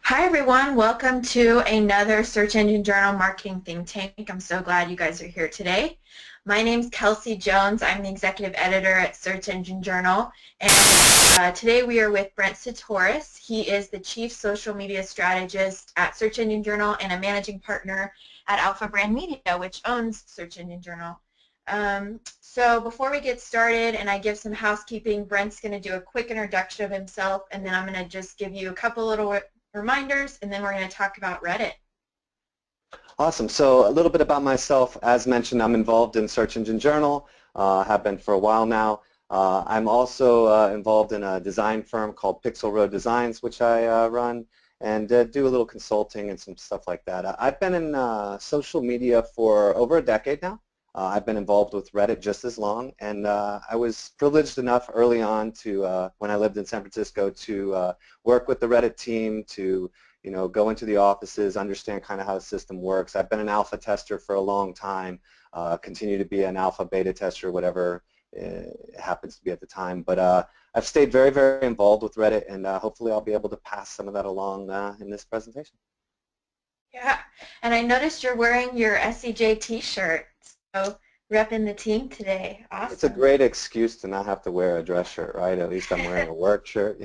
Hi everyone, welcome to another Search Engine Journal Marketing Think Tank. I'm so glad you guys are here today. My name is Kelsey Jones. I'm the Executive Editor at Search Engine Journal, and today we are with Brent Csutoras. He is the Chief Social Media Strategist at Search Engine Journal and a Managing Partner at Alpha Brand Media, which owns Search Engine Journal. So before we get started and I give some housekeeping, Brent's going to do a quick introduction of himself, and then I'm going to just give you a couple little reminders, and then we're going to talk about Reddit. Awesome. So a little bit about myself. As mentioned, I'm involved in Search Engine Journal, have been for a while now. I'm also involved in a design firm called Pixel Road Designs, which I run, and do a little consulting and some stuff like that. I've been in social media for over a decade now. I've been involved with Reddit just as long, and I was privileged enough early on to, when I lived in San Francisco, to work with the Reddit team to go into the offices, understand kind of how the system works. I've been an alpha tester for a long time, continue to be an alpha beta tester, whatever it happens to be at the time. But I've stayed very, very involved with Reddit, and hopefully I'll be able to pass some of that along in this presentation. Yeah, and I noticed you're wearing your SEJ t-shirt, so repping the team today. It's a Awesome. great excuse to not have to wear a dress shirt, right? At least I'm wearing a work shirt.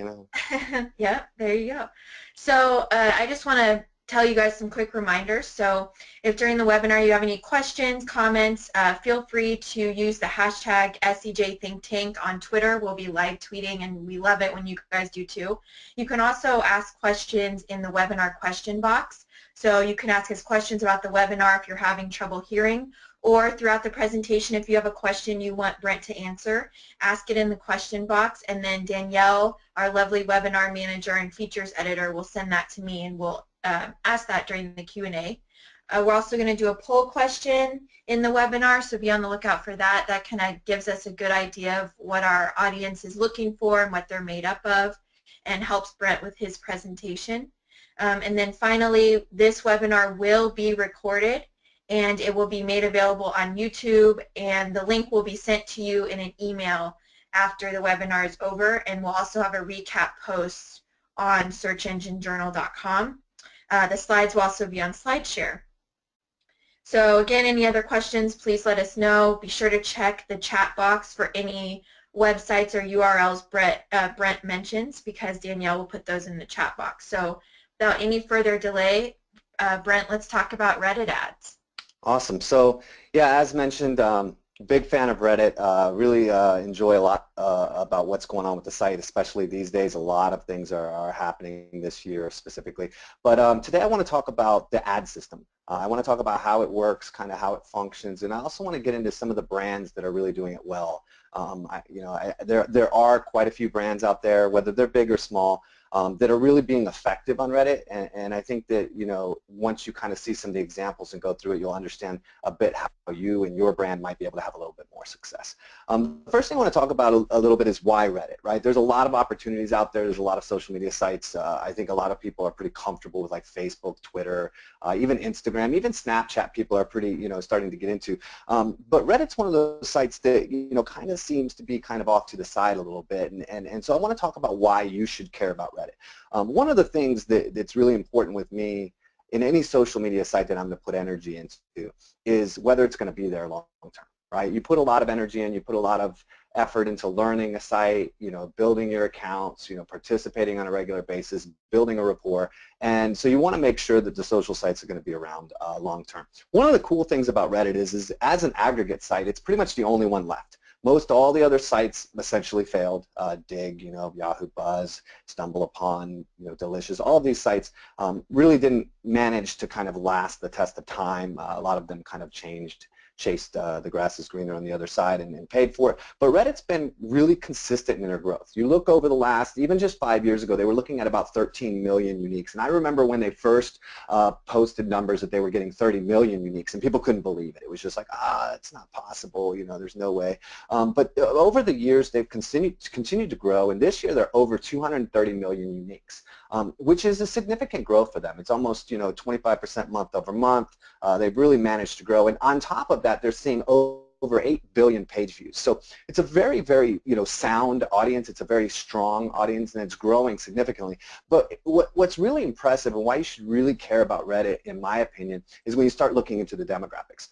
Yeah, there you go. So I just want to tell you guys some quick reminders. So if during the webinar you have any questions, comments, feel free to use the hashtag SEJ Think Tank on Twitter. We'll be live tweeting, and we love it when you guys do too. You can also ask questions in the webinar question box. So you can ask us questions about the webinar if you're having trouble hearing, or throughout the presentation if you have a question you want Brent to answer, ask it in the question box, and then Danielle, our lovely webinar manager and features editor, will send that to me, and we'll ask that during the Q&A. We're also going to do a poll question in the webinar, so be on the lookout for that. That kind of gives us a good idea of what our audience is looking for and what they're made up of, and helps Brent with his presentation. And then finally, this webinar will be recorded, and it will be made available on YouTube, and the link will be sent to you in an email after the webinar is over, and we'll also have a recap post on searchenginejournal.com. The slides will also be on SlideShare. So again, any other questions, please let us know. Be sure to check the chat box for any websites or URLs Brent mentions, because Danielle will put those in the chat box. So without any further delay, Brent, let's talk about Reddit ads. Awesome. So yeah, as mentioned, big fan of Reddit. Really enjoy a lot about what's going on with the site, especially these days. A lot of things are happening this year specifically. But today I want to talk about the ad system. I want to talk about how it works, kind of how it functions, and I also want to get into some of the brands that are really doing it well. There are quite a few brands out there, whether they're big or small, that are really being effective on Reddit, and I think that once you kind of see some of the examples and go through it, you'll understand a bit how you and your brand might be able to have a little bit more success. The first thing I want to talk about a little bit is why Reddit, right? There's a lot of opportunities out there. There's a lot of social media sites. I think a lot of people are pretty comfortable with like Facebook, Twitter, even Instagram, even Snapchat. People are pretty starting to get into. But Reddit's one of those sites that kind of seems to be kind of off to the side a little bit, and so I want to talk about why you should care about Reddit. One of the things that's really important with me in any social media site that I'm going to put energy into is whether it's going to be there long term, right? You put a lot of energy in, you put a lot of effort into learning a site, building your accounts, participating on a regular basis, building a rapport, and so you want to make sure that the social sites are going to be around long term. One of the cool things about Reddit is as an aggregate site, it's pretty much the only one left. Most all the other sites essentially failed. Dig, Yahoo Buzz, Stumble Upon, Delicious. All of these sites really didn't manage to kind of last the test of time. A lot of them kind of chased the grass is greener on the other side and paid for it. But Reddit's been really consistent in their growth. You look over the last, even just 5 years ago, they were looking at about 13 million uniques. And I remember when they first posted numbers that they were getting 30 million uniques, and people couldn't believe it. It was just like, it's not possible, there's no way. But over the years, they've continued to grow, and this year they're over 230 million uniques, which is a significant growth for them. It's almost 25% month over month. They've really managed to grow, and on top of that, they're seeing over over 8 billion page views. So it's a very, very, sound audience. It's a very strong audience, and it's growing significantly. But what's really impressive and why you should really care about Reddit, in my opinion, is when you start looking into the demographics.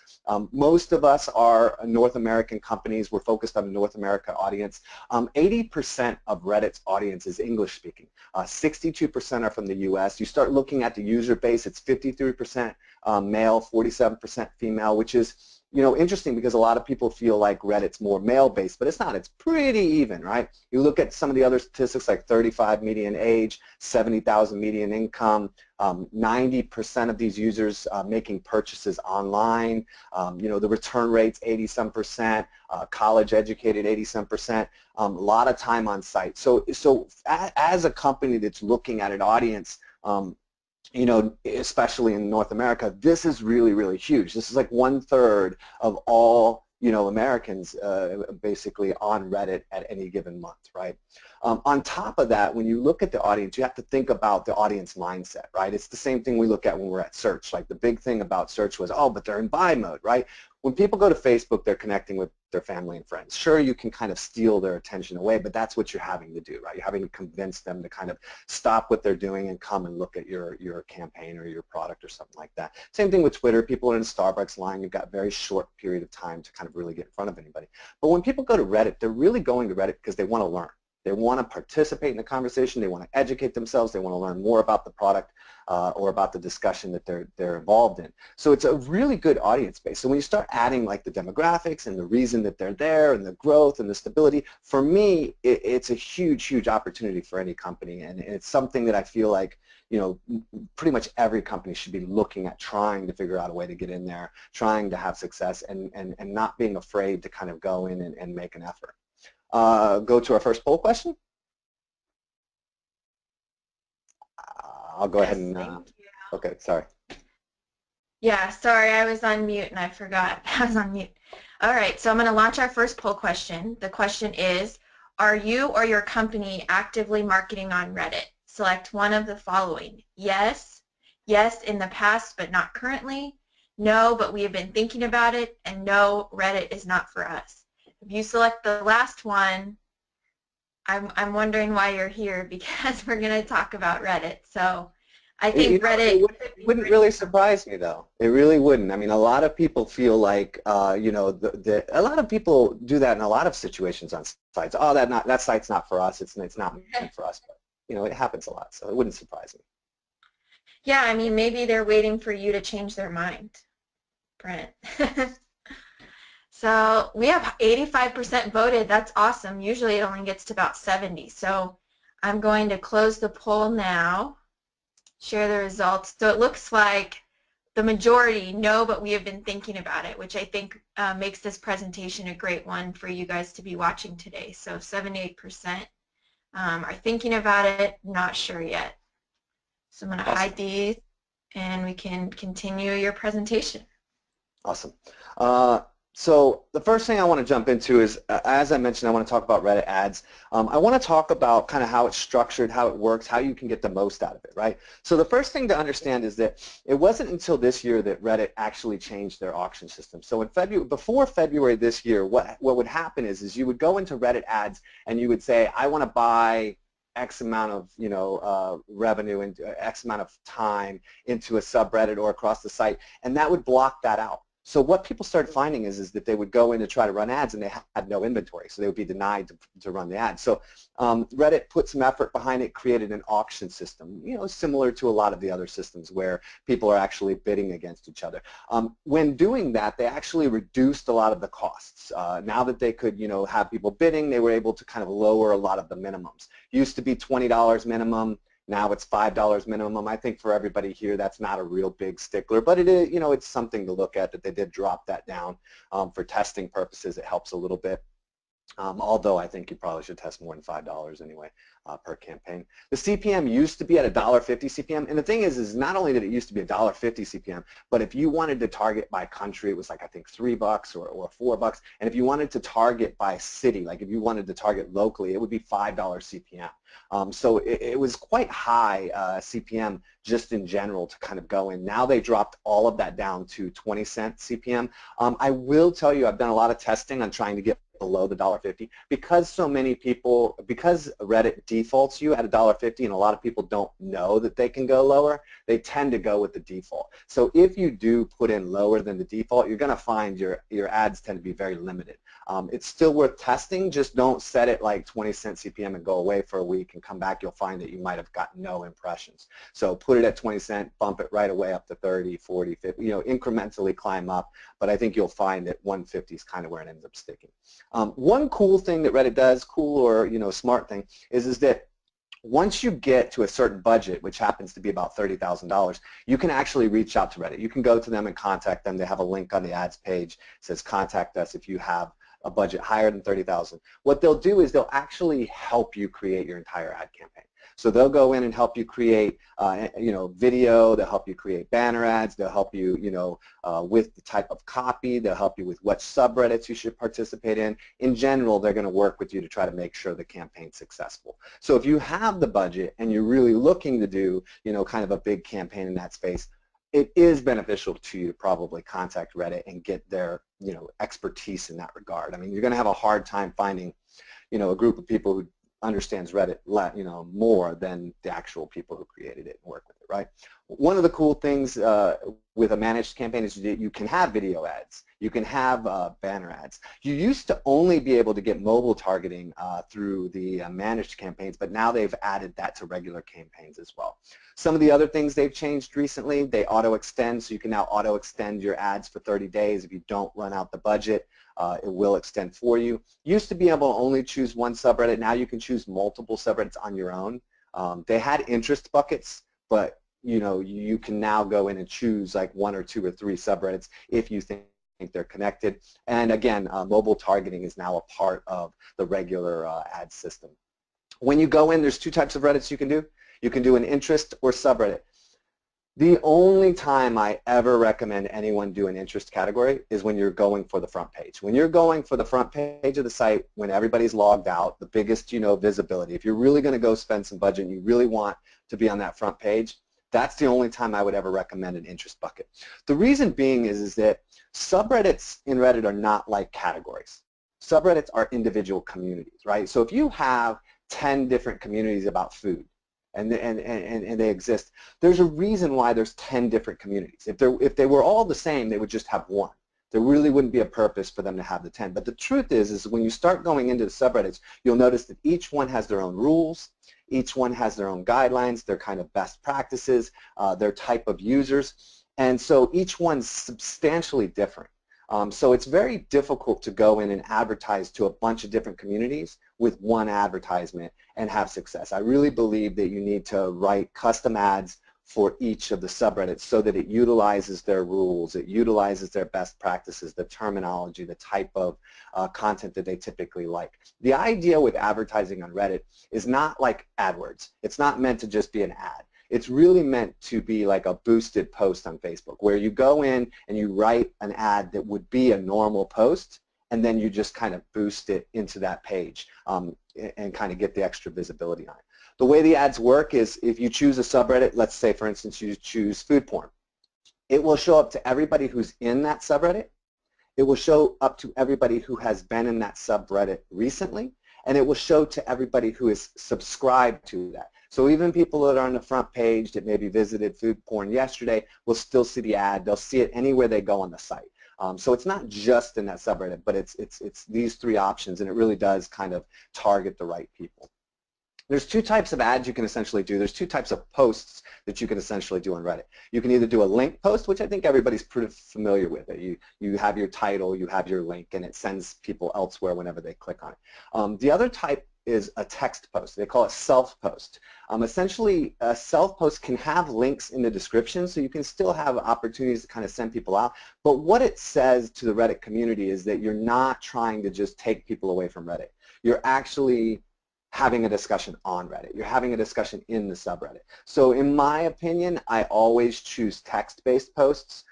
Most of us are North American companies. We're focused on the North America audience. 80% of Reddit's audience is English speaking. 62% are from the US. You start looking at the user base, it's 53% male, 47% female, which is interesting because a lot of people feel like Reddit's more male-based, but it's not. It's pretty even, right? You look at some of the other statistics like 35 median age, 70,000 median income, 90% of these users making purchases online, the return rate's 80-some percent, college educated 80-some percent, a lot of time on site. So as a company that's looking at an audience, especially in North America, this is really, really huge. This is like 1/3 of all, Americans basically on Reddit at any given month, right? On top of that, when you look at the audience, you have to think about the audience mindset, right? It's the same thing we look at when we're at search. Like the big thing about search was, oh, but they're in buy mode, right? When people go to Facebook, they're connecting with their family and friends. Sure, you can kind of steal their attention away, but that's what you're having to do, right? You're having to convince them to kind of stop what they're doing and come and look at your campaign or your product or something like that. Same thing with Twitter. People are in a Starbucks line. You've got a very short period of time to kind of really get in front of anybody. But when people go to Reddit, they're really going to Reddit because they want to learn. They want to participate in the conversation. They want to educate themselves. They want to learn more about the product or about the discussion that they're involved in. So it's a really good audience base. So when you start adding like the demographics and the reason that they're there and the growth and the stability, for me, it's a huge, huge opportunity for any company. And it's something that I feel like, pretty much every company should be looking at, trying to figure out a way to get in there, trying to have success, and not being afraid to kind of go in and make an effort. Go to our first poll question. I'll go ahead and, okay, sorry. Yeah, sorry, I was on mute and I forgot. I was on mute. All right, so I'm going to launch our first poll question. The question is, are you or your company actively marketing on Reddit? Select one of the following. Yes, yes in the past but not currently, no, but we have been thinking about it, and no, Reddit is not for us. If you select the last one, I'm wondering why you're here, because we're going to talk about Reddit. So I think Reddit wouldn't really surprise me, though. It really wouldn't. I mean, a lot of people feel like, a lot of people do that in a lot of situations on sites. Oh, that site's not for us. It's not meant for us. But, it happens a lot, so it wouldn't surprise me. Yeah, I mean, maybe they're waiting for you to change their mind, Brent. So we have 85% voted. That's awesome. Usually it only gets to about 70. So I'm going to close the poll now, share the results. So it looks like the majority know, but we have been thinking about it, which I think makes this presentation a great one for you guys to be watching today. So 78% are thinking about it, not sure yet. So I'm going to hide these, and we can continue your presentation. Awesome. So the first thing I want to jump into is, as I mentioned, I want to talk about Reddit ads. I want to talk about kind of how it's structured, how it works, how you can get the most out of it, right? So the first thing to understand is that it wasn't until this year that Reddit actually changed their auction system. So in before February this year, what would happen is you would go into Reddit ads and you would say, I want to buy X amount of revenue and X amount of time into a subreddit or across the site, and that would block that out. So what people started finding is that they would go in to try to run ads and they had no inventory, so they would be denied to run the ads. So Reddit put some effort behind it, created an auction system, similar to a lot of the other systems where people are actually bidding against each other. When doing that, they actually reduced a lot of the costs. Now that they could, have people bidding, they were able to kind of lower a lot of the minimums. Used to be $20 minimum. Now it's $5 minimum. I think for everybody here, that's not a real big stickler, but it is, it's something to look at that they did drop that down for testing purposes. It helps a little bit. Although I think you probably should test more than $5 anyway per campaign. The CPM used to be at $1.50 CPM, and the thing is not only did it used to be $1.50 CPM, but if you wanted to target by country, it was like I think $3 or $4, and if you wanted to target by city, like if you wanted to target locally, it would be $5 CPM. So it was quite high CPM just in general to kind of go in. Now they dropped all of that down to 20-cent CPM. I will tell you, I've done a lot of testing on trying to get below the $1.50 because so many people, because Reddit defaults you at $1.50 and a lot of people don't know that they can go lower, they tend to go with the default. So if you do put in lower than the default, you're going to find your ads tend to be very limited. It's still worth testing, just don't set it like 20-cent CPM and go away for a week and come back, you'll find that you might have got no impressions. So put it at 20 cent, bump it right away up to 30, 40, 50, incrementally climb up, but I think you'll find that 150 is kind of where it ends up sticking. One cool thing that Reddit does, cool or smart thing, is that once you get to a certain budget, which happens to be about $30,000, you can actually reach out to Reddit. You can go to them and contact them. They have a link on the ads page. It says contact us if you have a budget higher than $30,000. What they'll do is they'll actually help you create your entire ad campaign. So they'll go in and help you create, video. They'll help you create banner ads. They'll help you, with the type of copy. They'll help you with what subreddits you should participate in. In general, they're going to work with you to try to make sure the campaign's successful. So if you have the budget and you're really looking to do, kind of a big campaign in that space, it is beneficial to you to probably contact Reddit and get their, expertise in that regard. I mean, you're going to have a hard time finding, a group of people who understands Reddit, more than the actual people who created it and work with it, right? One of the cool things with a managed campaign is that you can have video ads, you can have banner ads. You used to only be able to get mobile targeting through the managed campaigns, but now they've added that to regular campaigns as well. Some of the other things they've changed recently, they auto-extend, so you can now auto-extend your ads for 30 days if you don't run out the budget. It will extend for you. Used to be able to only choose one subreddit. Now you can choose multiple subreddits on your own. They had interest buckets, but you can now go in and choose like 1 or 2 or 3 subreddits if you think they're connected. And again, mobile targeting is now a part of the regular ad system. When you go in, there's 2 types of Reddits you can do. You can do an interest or subreddit. The only time I ever recommend anyone do an interest category is when you're going for the front page. When you're going for the front page of the site, when everybody's logged out, the biggest, visibility. If you're really going to go spend some budget and you really want to be on that front page, that's the only time I would ever recommend an interest bucket. The reason being is that subreddits in Reddit are not like categories. Subreddits are individual communities, right? So if you have 10 different communities about food, and they exist, there's a reason why there's 10 different communities. If they were all the same, they would just have one. There really wouldn't be a purpose for them to have the 10. But the truth is when you start going into the subreddits, you'll notice that each one has their own rules, each one has their own guidelines, their kind of best practices, their type of users, and so each one's substantially different. So it's very difficult to go in and advertise to a bunch of different communities with one advertisement and have success. I really believe that you need to write custom ads for each of the subreddits so that it utilizes their rules, it utilizes their best practices, the terminology, the type of content that they typically like. The idea with advertising on Reddit is not like AdWords. It's not meant to just be an ad. It's really meant to be like a boosted post on Facebook where you go in and you write an ad that would be a normal post and then you just kind of boost it into that page and kind of get the extra visibility on it. The way the ads work is if you choose a subreddit, let's say for instance you choose food porn, it will show up to everybody who's in that subreddit, it will show up to everybody who has been in that subreddit recently, and it will show to everybody who is subscribed to that. So even people that are on the front page that maybe visited food porn yesterday will still see the ad. They'll see it anywhere they go on the site. So it's not just in that subreddit, but it's these 3 options, and it really does kind of target the right people. There's 2 types of ads you can essentially do. There's 2 types of posts that you can essentially do on Reddit. You can either do a link post, which I think everybody's pretty familiar with. You have your title, you have your link, and it sends people elsewhere whenever they click on it. The other type is a text post. They call it self-post. Essentially, a self-post can have links in the description, so you can still have opportunities to kind of send people out. But what it says to the Reddit community is that you're not trying to just take people away from Reddit. You're actually having a discussion on Reddit. You're having a discussion in the subreddit. So in my opinion, I always choose text-based posts.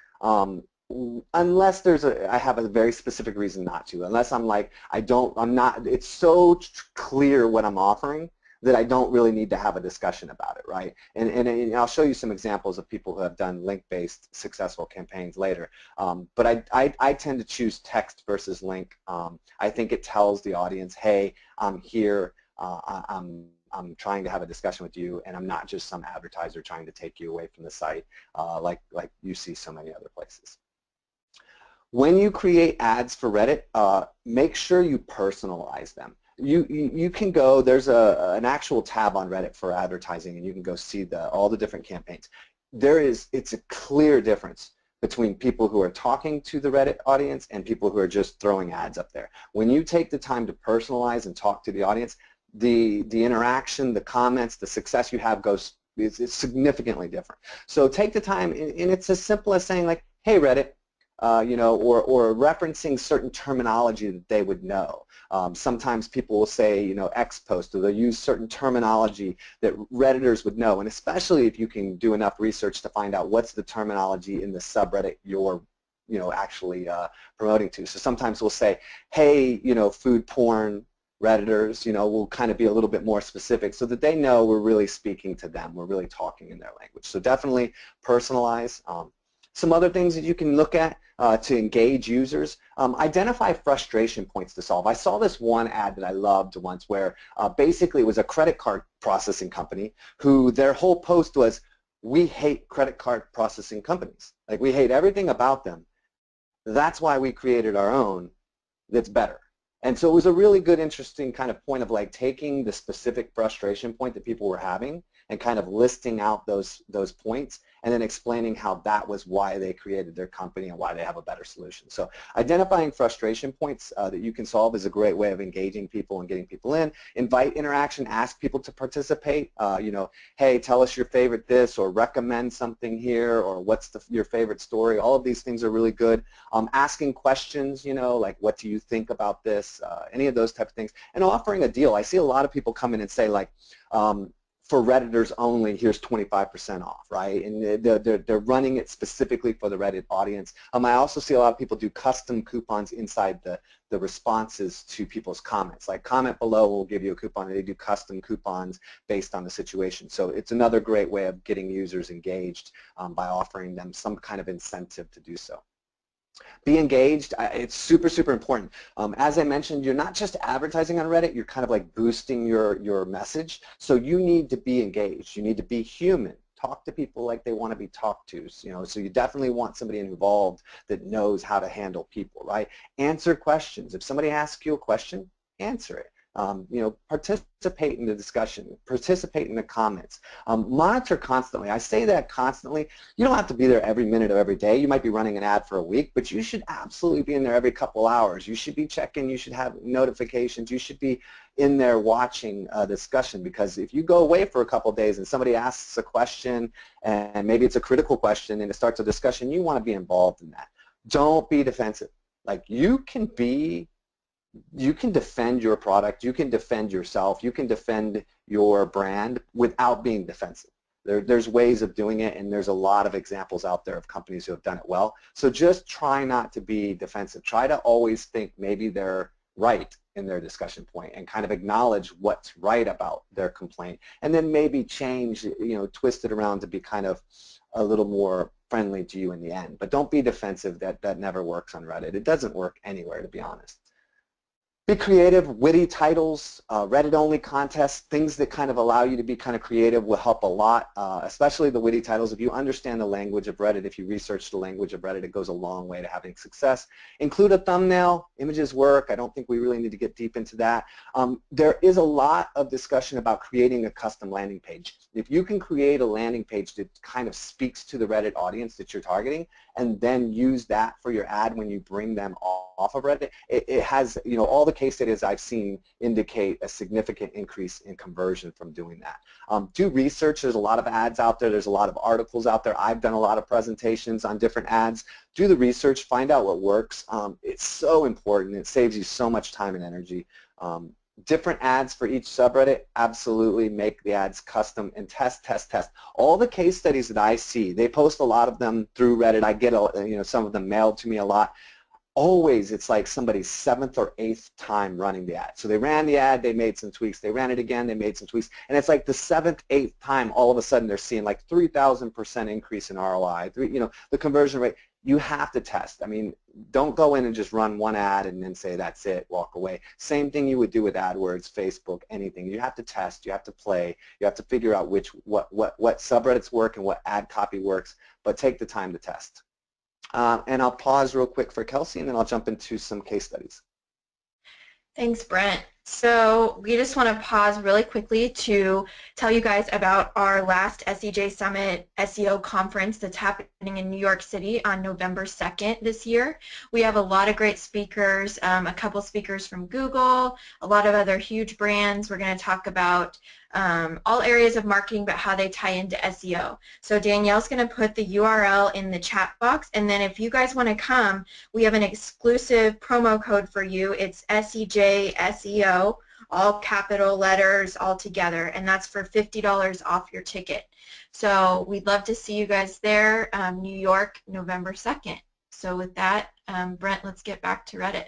Unless I have a very specific reason not to. Unless I'm like, it's so clear what I'm offering that I don't really need to have a discussion about it, right? And I'll show you some examples of people who have done link-based successful campaigns later. But I tend to choose text versus link. I think it tells the audience, hey, I'm here, I'm trying to have a discussion with you, and I'm not just some advertiser trying to take you away from the site like you see so many other places. When you create ads for Reddit, make sure you personalize them. You can go, there's an actual tab on Reddit for advertising, and you can go see all the different campaigns. It's a clear difference between people who are talking to the Reddit audience and people who are just throwing ads up there. When you take the time to personalize and talk to the audience, the interaction, the comments, the success you have is significantly different. So take the time, and it's as simple as saying like, hey Reddit, or referencing certain terminology that they would know. Sometimes people will say, X post, or they'll use certain terminology that Redditors would know, and especially if you can do enough research to find out what's the terminology in the subreddit you're actually promoting to. So sometimes we'll say, hey, food porn Redditors, we'll kind of be a little bit more specific so that they know we're really speaking to them. We're really talking in their language. So definitely personalize. Some other things that you can look at to engage users, identify frustration points to solve. I saw this one ad that I loved once where basically it was a credit card processing company who their whole post was, we hate credit card processing companies. Like, we hate everything about them. That's why we created our own that's better. And so it was a really good, interesting kind of point of like taking the specific frustration point that people were having and kind of listing out those points and then explaining how that was why they created their company and why they have a better solution. So identifying frustration points that you can solve is a great way of engaging people and getting people in. Invite interaction, ask people to participate. Hey, tell us your favorite this, or recommend something here, or what's your favorite story. All of these things are really good. Asking questions, like what do you think about this, any of those type of things, and offering a deal. I see a lot of people come in and say like, for Redditors only, here's 25% off, right? And they're running it specifically for the Reddit audience. I also see a lot of people do custom coupons inside the responses to people's comments. Like, comment below, we'll give you a coupon. They do custom coupons based on the situation. So it's another great way of getting users engaged by offering them some kind of incentive to do so. Be engaged. It's super, super important. As I mentioned, you're not just advertising on Reddit, you're kind of like boosting your message. So you need to be engaged. You need to be human. Talk to people like they want to be talked to. So you definitely want somebody involved that knows how to handle people, right? Answer questions. If somebody asks you a question, answer it. Participate in the discussion, participate in the comments, monitor constantly. I say that constantly. You don't have to be there every minute of every day. You might be running an ad for a week, but you should absolutely be in there every couple hours. You should be checking, you should have notifications, you should be in there watching a discussion, because if you go away for a couple of days and somebody asks a question and maybe it's a critical question and it starts a discussion, you want to be involved in that. Don't be defensive. Like, you can defend your product, you can defend yourself, you can defend your brand without being defensive. There's ways of doing it, and there's a lot of examples out there of companies who have done it well. So just try not to be defensive. Try to always think maybe they're right in their discussion point and kind of acknowledge what's right about their complaint, and then maybe change, twist it around to be kind of a little more friendly to you in the end. But don't be defensive. That never works on Reddit. It doesn't work anywhere, to be honest. Be creative. Witty titles, Reddit-only contests, things that kind of allow you to be kind of creative will help a lot, especially the witty titles. If you understand the language of Reddit, if you research the language of Reddit, it goes a long way to having success. Include a thumbnail. Images work. I don't think we really need to get deep into that. There is a lot of discussion about creating a custom landing page. If you can create a landing page that kind of speaks to the Reddit audience that you're targeting, and then use that for your ad when you bring them off of Reddit, it has, all the case studies I've seen indicate a significant increase in conversion from doing that. Do research. There's a lot of ads out there. There's a lot of articles out there. I've done a lot of presentations on different ads. Do the research. Find out what works. It's so important. It saves you so much time and energy. Different ads for each subreddit, absolutely make the ads custom and test. All the case studies that I see, they post a lot of them through Reddit. I get some of them mailed to me a lot. Always it's like somebody's 7th or 8th time running the ad. So they ran the ad, they made some tweaks, they ran it again, they made some tweaks, and it's like the 7th, 8th time all of a sudden they're seeing like 3,000% increase in ROI, the conversion rate. You have to test. I mean, don't go in and just run one ad and then say that's it, walk away. Same thing you would do with AdWords, Facebook, anything. You have to test, you have to play, you have to figure out what subreddits work and what ad copy works, but take the time to test. And I'll pause real quick for Kelsey, and then I'll jump into some case studies. Thanks, Brent. So we just want to pause really quickly to tell you guys about our last SEJ Summit SEO conference that's happening in New York City on November 2nd this year. We have a lot of great speakers, a couple speakers from Google, a lot of other huge brands. We're going to talk about all areas of marketing, but how they tie into SEO. So Danielle's going to put the URL in the chat box, and then if you guys want to come, we have an exclusive promo code for you. It's SEJ SEO, all capital letters all together, and that's for $50 off your ticket. So we'd love to see you guys there, New York, November 2nd. So with that, Brent, let's get back to Reddit.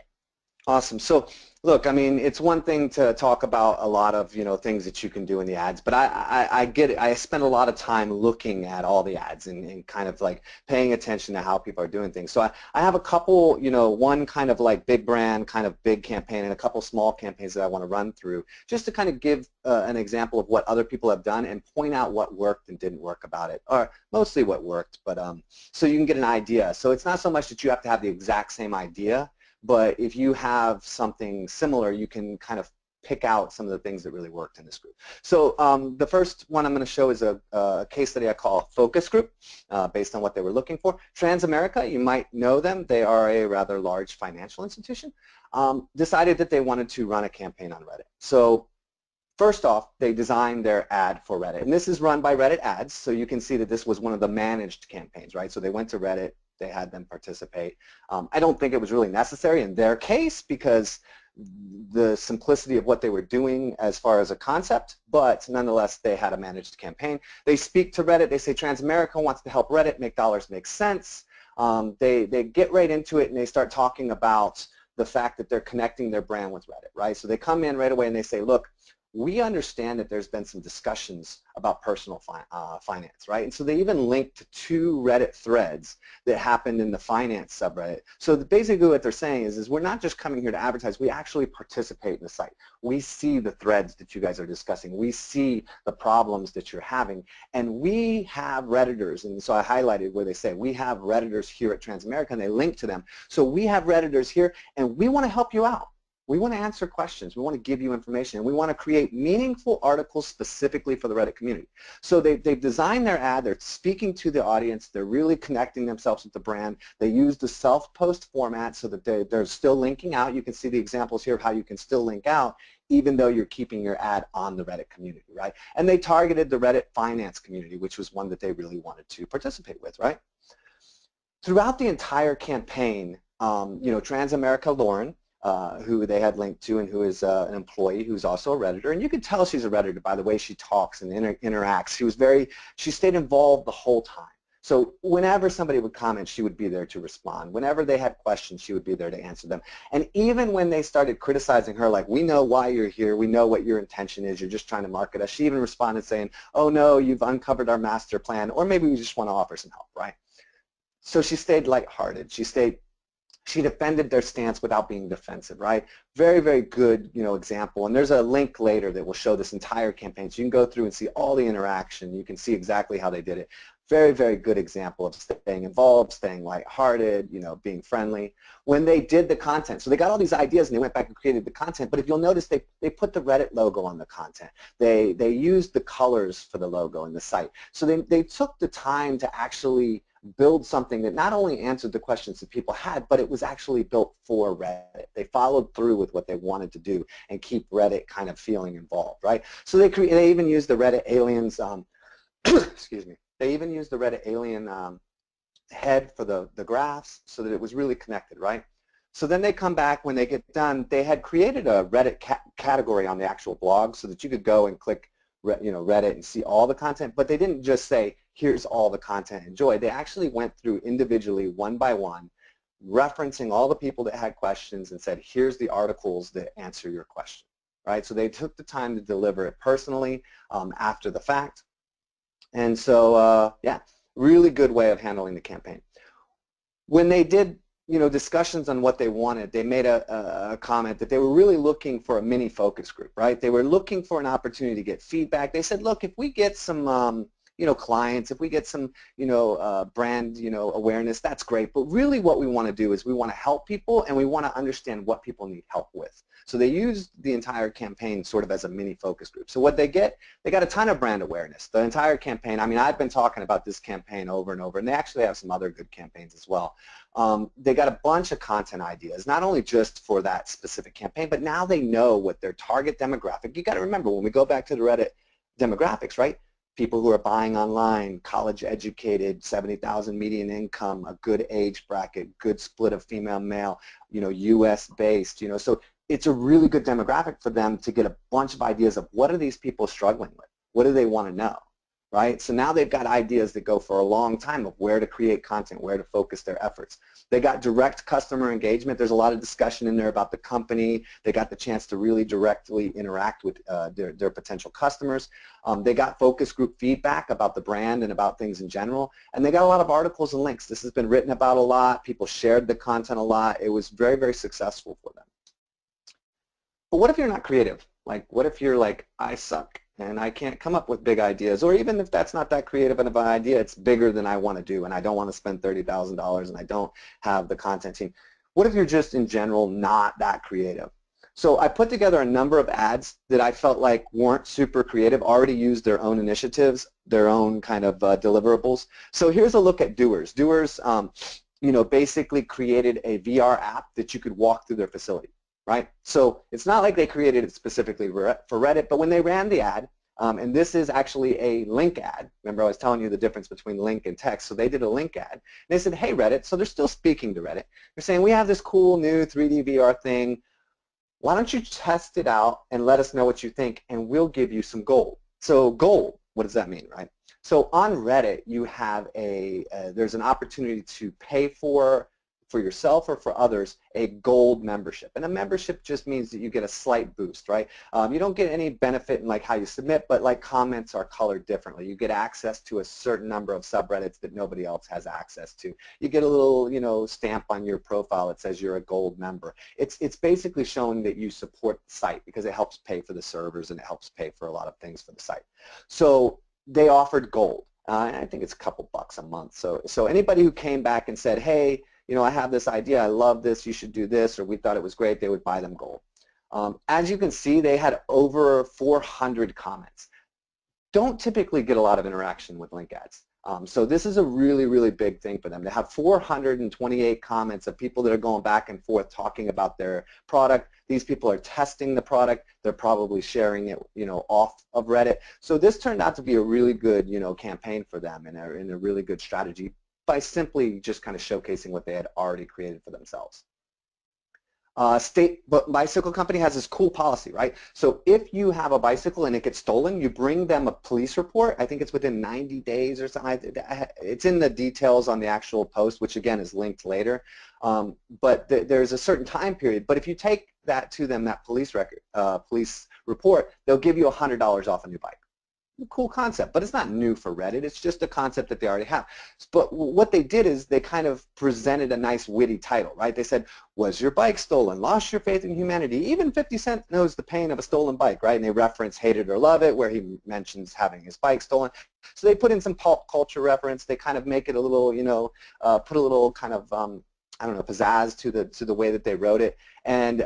Awesome. So look, I mean, it's one thing to talk about a lot of, things that you can do in the ads, but I get it. I spend a lot of time looking at all the ads and kind of like paying attention to how people are doing things. So I have a couple, one kind of like big brand, kind of big campaign, and a couple small campaigns that I want to run through just to kind of give an example of what other people have done and point out what worked and didn't work about it, or mostly what worked, but so you can get an idea. So it's not so much that you have to have the exact same idea, but if you have something similar, you can kind of pick out some of the things that really worked in this group. So the first one I'm going to show is a case study I call Focus Group, based on what they were looking for. Transamerica, you might know them. They are a rather large financial institution. Decided that they wanted to run a campaign on Reddit. So first off, they designed their ad for Reddit. And this is run by Reddit Ads, so you can see that this was one of the managed campaigns, right? So they went to Reddit. They had them participate. I don't think it was really necessary in their case because the simplicity of what they were doing as far as a concept, but nonetheless they had a managed campaign. They speak to Reddit. They say Transamerica wants to help Reddit make dollars make sense. They get right into it and they start talking about the fact that they're connecting their brand with Reddit, right? So they come in right away and they say, look, we understand that there's been some discussions about personal finance, right? And so they even linked to 2 Reddit threads that happened in the finance subreddit. So basically what they're saying is we're not just coming here to advertise, we actually participate in the site. We see the threads that you guys are discussing. We see the problems that you're having. And we have Redditors, and so I highlighted where they say, we have Redditors here at Transamerica, and they link to them. So we have Redditors here, and we want to help you out. We want to answer questions. We want to give you information, and we want to create meaningful articles specifically for the Reddit community. So they've designed their ad. They're speaking to the audience. They're really connecting themselves with the brand. They use the self-post format so that they're still linking out. You can see the examples here of how you can still link out even though you're keeping your ad on the Reddit community, right? And they targeted the Reddit finance community, which was one that they really wanted to participate with, right? Throughout the entire campaign, Transamerica Lauren, who they had linked to and who is an employee who's also a Redditor. And you can tell she's a Redditor by the way she talks and interacts. She stayed involved the whole time. So whenever somebody would comment, she would be there to respond. Whenever they had questions, she would be there to answer them. And even when they started criticizing her, like, we know why you're here, we know what your intention is, you're just trying to market us, she even responded saying, oh no, you've uncovered our master plan, or maybe we just want to offer some help, right? So she stayed lighthearted. She defended their stance without being defensive, right? Very, very good, example. And there's a link later that will show this entire campaign. So you can go through and see all the interaction. You can see exactly how they did it. Very, very good example of staying involved, staying lighthearted, being friendly. When they did the content, so they got all these ideas and they went back and created the content, but if you'll notice, they put the Reddit logo on the content. They used the colors for the logo in the site. So they took the time to actually build something that not only answered the questions that people had, but it was actually built for Reddit. They followed through with what they wanted to do and keep Reddit kind of feeling involved, right? So they even used the Reddit aliens, excuse me, they even used the Reddit alien head for the graphs so that it was really connected, right? So then they come back, when they get done, they had created a Reddit category on the actual blog so that you could go and click Reddit and see all the content, but they didn't just say, here's all the content, enjoy. They actually went through individually, one by one, referencing all the people that had questions and said, here's the articles that answer your question, right? So they took the time to deliver it personally after the fact. And so, yeah, really good way of handling the campaign. When they did discussions on what they wanted, they made a comment that they were really looking for a mini focus group, right? They were looking for an opportunity to get feedback. They said, look, if we get some clients, if we get some brand awareness, that's great. But really what we want to do is we want to help people, and we want to understand what people need help with. So they used the entire campaign sort of as a mini focus group. So what they got a ton of brand awareness. The entire campaign, I mean, I've been talking about this campaign over and over, and they actually have some other good campaigns as well. They got a bunch of content ideas, not only just for that specific campaign, but now they know what their target demographic. You got to remember, when we go back to the Reddit demographics, right? People who are buying online, college educated, 70,000 median income, a good age bracket, good split of female male, US based, so it's a really good demographic for them to get a bunch of ideas of what are these people struggling with? What do they want to know, right? So now they've got ideas that go for a long time of where to create content, where to focus their efforts. They got direct customer engagement. There's a lot of discussion in there about the company. They got the chance to really directly interact with their potential customers. They got focus group feedback about the brand and about things in general. And they got a lot of articles and links. This has been written about a lot. People shared the content a lot. It was very, very successful for them. But what if you're not creative? Like, what if you're like, I suck and I can't come up with big ideas? Or even if that's not that creative of an idea, it's bigger than I want to do, and I don't want to spend $30,000 and I don't have the content team. What if you're just in general not that creative? So I put together a number of ads that I felt like weren't super creative, already used their own initiatives, their own kind of deliverables. So here's a look at Doers. Doers, basically created a VR app that you could walk through their facility. Right? So it's not like they created it specifically for Reddit, but when they ran the ad, and this is actually a link ad. Remember, I was telling you the difference between link and text. So they did a link ad. And they said, hey, Reddit. So they're still speaking to Reddit. They're saying, we have this cool new 3D VR thing. Why don't you test it out and let us know what you think, and we'll give you some gold. So gold, what does that mean, right? So on Reddit, you have there's an opportunity to pay for yourself or for others, a gold membership. And a membership just means that you get a slight boost, right? You don't get any benefit in like how you submit, but like comments are colored differently. You get access to a certain number of subreddits that nobody else has access to. You get a little, stamp on your profile that says you're a gold member. It's basically showing that you support the site because it helps pay for the servers and it helps pay for a lot of things for the site. So they offered gold. I think it's a couple bucks a month. So anybody who came back and said, hey, I have this idea, I love this, you should do this, or we thought it was great, they would buy them gold. As you can see, they had over 400 comments. Don't typically get a lot of interaction with link ads. So this is a really, really big thing for them. They have 428 comments of people that are going back and forth talking about their product. These people are testing the product. They're probably sharing it, off of Reddit. So this turned out to be a really good, campaign for them and a really good strategy by simply just kind of showcasing what they had already created for themselves. But bicycle company has this cool policy, right? So if you have a bicycle and it gets stolen, you bring them a police report. I think it's within 90 days or something. It's in the details on the actual post, which again is linked later. But there's a certain time period. But if you take that to them, that police report, they'll give you $100 off a new bike. Cool concept, but it's not new for Reddit. It's just a concept that they already have. But what they did is they kind of presented a nice witty title, right? They said, was your bike stolen? Lost your faith in humanity? Even 50 Cent knows the pain of a stolen bike, right? And they reference Hate It or Love It, where he mentions having his bike stolen. So they put in some pop culture reference. They kind of make it a little, put a little kind of, I don't know, pizzazz to the way that they wrote it. And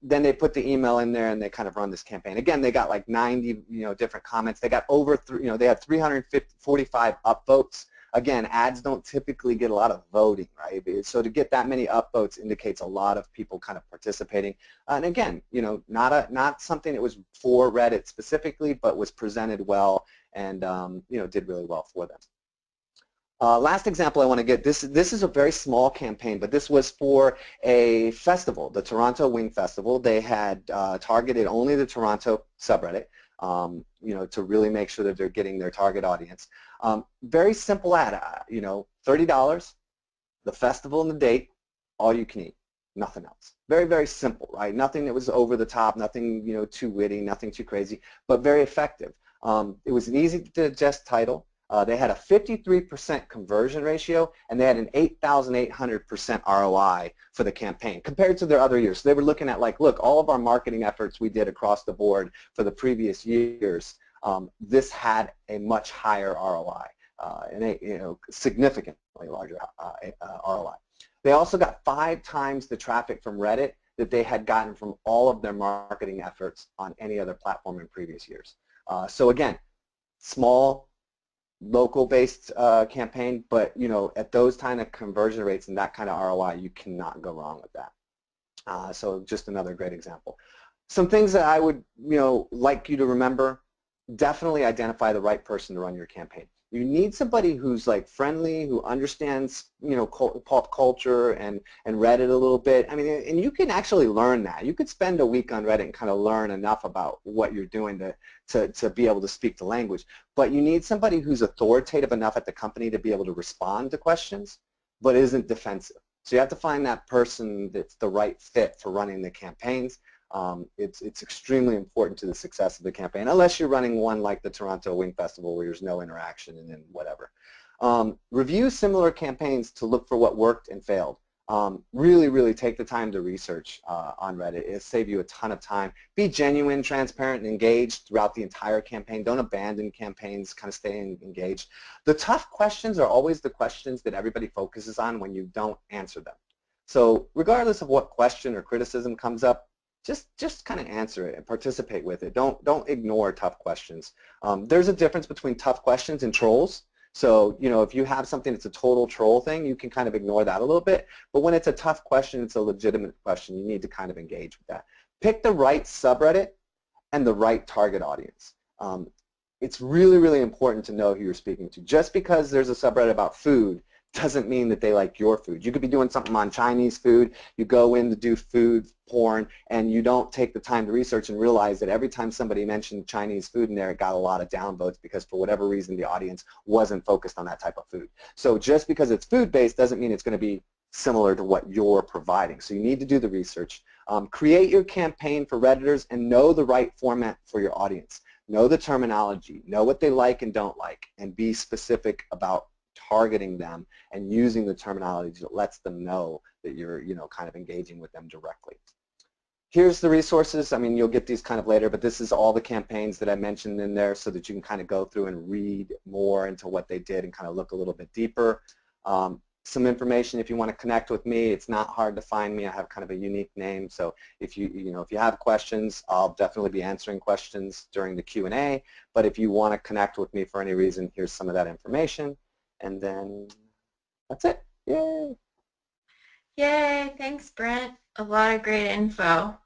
then they put the email in there and they kind of run this campaign. Again, they got like 90, different comments. They got over, they had 345 upvotes. again, ads don't typically get a lot of voting, right? So to get that many upvotes indicates a lot of people kind of participating. And again, not something that was for Reddit specifically, but was presented well and did really well for them. Last example I want to get, this is a very small campaign, but this was for a festival, the Toronto Wing Festival. They had targeted only the Toronto subreddit, to really make sure that they're getting their target audience. Very simple ad, $30, the festival and the date, all you can eat, nothing else. Very, very simple, right? Nothing that was over the top, nothing too witty, nothing too crazy, but very effective. It was an easy to digest title. They had a 53% conversion ratio, and they had an 8,800% ROI for the campaign compared to their other years. So they were looking at like, look, all of our marketing efforts we did across the board for the previous years, this had a much higher ROI, and a significantly larger ROI. They also got 5 times the traffic from Reddit that they had gotten from all of their marketing efforts on any other platform in previous years. So again, small, local-based campaign, but at those kind of conversion rates and that kind of ROI, you cannot go wrong with that. So just another great example. Some things that I would like you to remember: definitely identify the right person to run your campaign. You need somebody who's like friendly, who understands pop culture and Reddit a little bit. I mean, and you can actually learn that. You could spend a week on Reddit and kind of learn enough about what you're doing to be able to speak the language. But you need somebody who's authoritative enough at the company to be able to respond to questions, but isn't defensive. So you have to find that person that's the right fit for running the campaigns. It's extremely important to the success of the campaign, unless you're running one like the Toronto Wing Festival where there's no interaction and then whatever. Review similar campaigns to look for what worked and failed. Really, really take the time to research on Reddit. It'll save you a ton of time. Be genuine, transparent, and engaged throughout the entire campaign. Don't abandon campaigns, kind of stay engaged. The tough questions are always the questions that everybody focuses on when you don't answer them. So regardless of what question or criticism comes up, just kind of answer it and participate with it. Don't ignore tough questions. There's a difference between tough questions and trolls. So if you have something that's a total troll thing, you can kind of ignore that a little bit. But when it's a tough question, it's a legitimate question, you need to kind of engage with that. Pick the right subreddit and the right target audience. It's really, really important to know who you're speaking to. Just because there's a subreddit about food doesn't mean that they like your food. You could be doing something on Chinese food, you go in to do food porn, and you don't take the time to research and realize that every time somebody mentioned Chinese food in there, it got a lot of downvotes because for whatever reason the audience wasn't focused on that type of food. So just because it's food-based doesn't mean it's going to be similar to what you're providing. So you need to do the research. Create your campaign for Redditors and know the right format for your audience. Know the terminology, know what they like and don't like, and be specific about targeting them and using the terminology that lets them know that you're kind of engaging with them directly. Here's the resources. I mean, you'll get these kind of later, but this is all the campaigns that I mentioned in there so that you can kind of go through and read more into what they did and kind of look a little bit deeper. Some information if you want to connect with me. It's not hard to find me. I have kind of a unique name, so if you have questions, I'll definitely be answering questions during the Q&A. But if you want to connect with me for any reason, here's some of that information. And then that's it. Yay! Yay! Thanks, Brent. A lot of great info.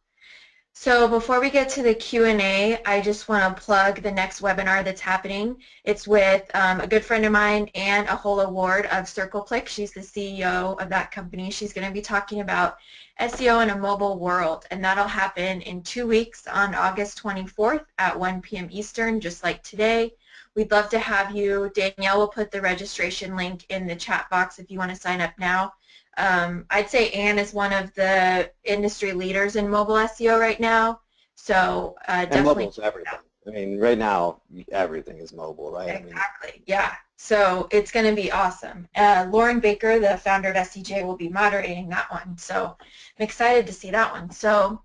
So before we get to the Q&A, I just want to plug the next webinar that's happening. It's with a good friend of mine and a whole award of CircleClick. She's the CEO of that company. She's going to be talking about SEO in a mobile world, and that'll happen in 2 weeks on August 24th at 1 p.m. Eastern, just like today. We'd love to have you. Danielle will put the registration link in the chat box if you want to sign up now. I'd say Anne is one of the industry leaders in mobile SEO right now, so definitely. And mobile's everything. I mean, right now, everything is mobile, right? Exactly, yeah. So it's going to be awesome. Lauren Baker, the founder of SEJ, will be moderating that one, so I'm excited to see that one. So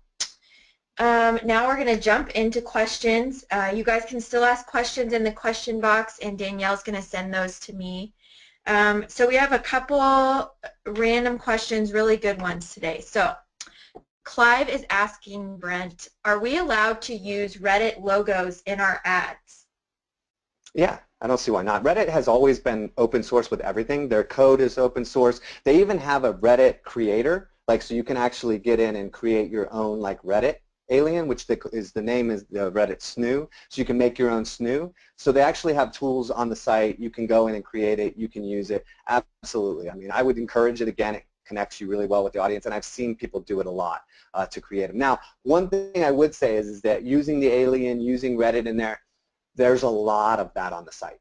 now we're going to jump into questions. You guys can still ask questions in the question box, and Danielle's going to send those to me. So we have a couple random questions, really good ones today. So Clive is asking, Brent, are we allowed to use Reddit logos in our ads? Yeah, I don't see why not. Reddit has always been open source with everything. Their code is open source. They even have a Reddit creator, like so you can actually get in and create your own like Reddit alien, which the name is the Reddit SNU. So you can make your own SNU. So they actually have tools on the site. You can go in and create it. You can use it. Absolutely. I mean, I would encourage it. Again, it connects you really well with the audience, and I've seen people do it a lot to create them. Now, one thing I would say is that using the alien, using Reddit in there, there's a lot of that on the site.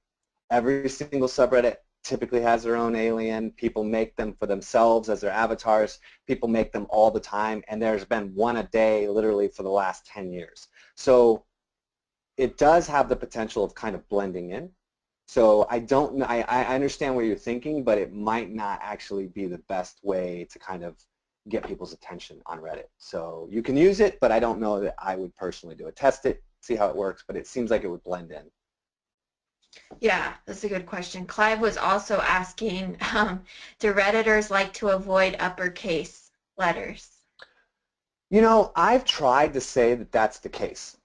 Every single subreddit typically has their own alien. People make them for themselves as their avatars. People make them all the time, and there's been one a day literally for the last 10 years. So it does have the potential of kind of blending in. So I understand what you're thinking, but it might not actually be the best way to kind of get people's attention on Reddit. So you can use it, but I don't know that I would personally do it. Test it, see how it works, but it seems like it would blend in. Yeah, that's a good question. Clive was also asking, do Redditors like to avoid uppercase letters? You know, I've tried to say that that's the case.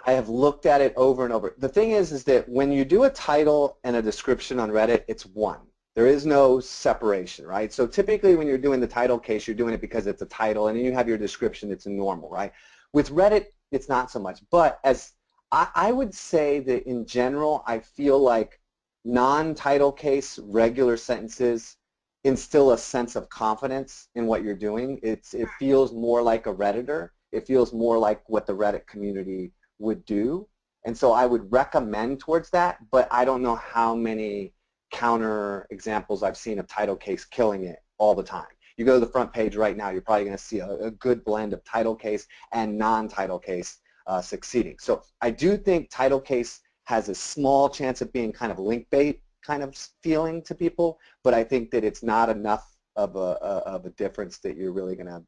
I have looked at it over and over. The thing is that when you do a title and a description on Reddit, it's one. There is no separation, right? So typically when you're doing the title case, you're doing it because it's a title, and then you have your description, it's normal, right? With Reddit, it's not so much. But as I would say that in general, I feel like non-title case, regular sentences instill a sense of confidence in what you're doing. It feels more like a Redditor. It feels more like what the Reddit community would do. And so I would recommend towards that, but I don't know how many counter examples I've seen of title case killing it all the time. You go to the front page right now, you're probably going to see a good blend of title case and non-title case succeeding. So I do think title case has a small chance of being kind of link bait kind of feeling to people, but I think that it's not enough of a difference that you're really going to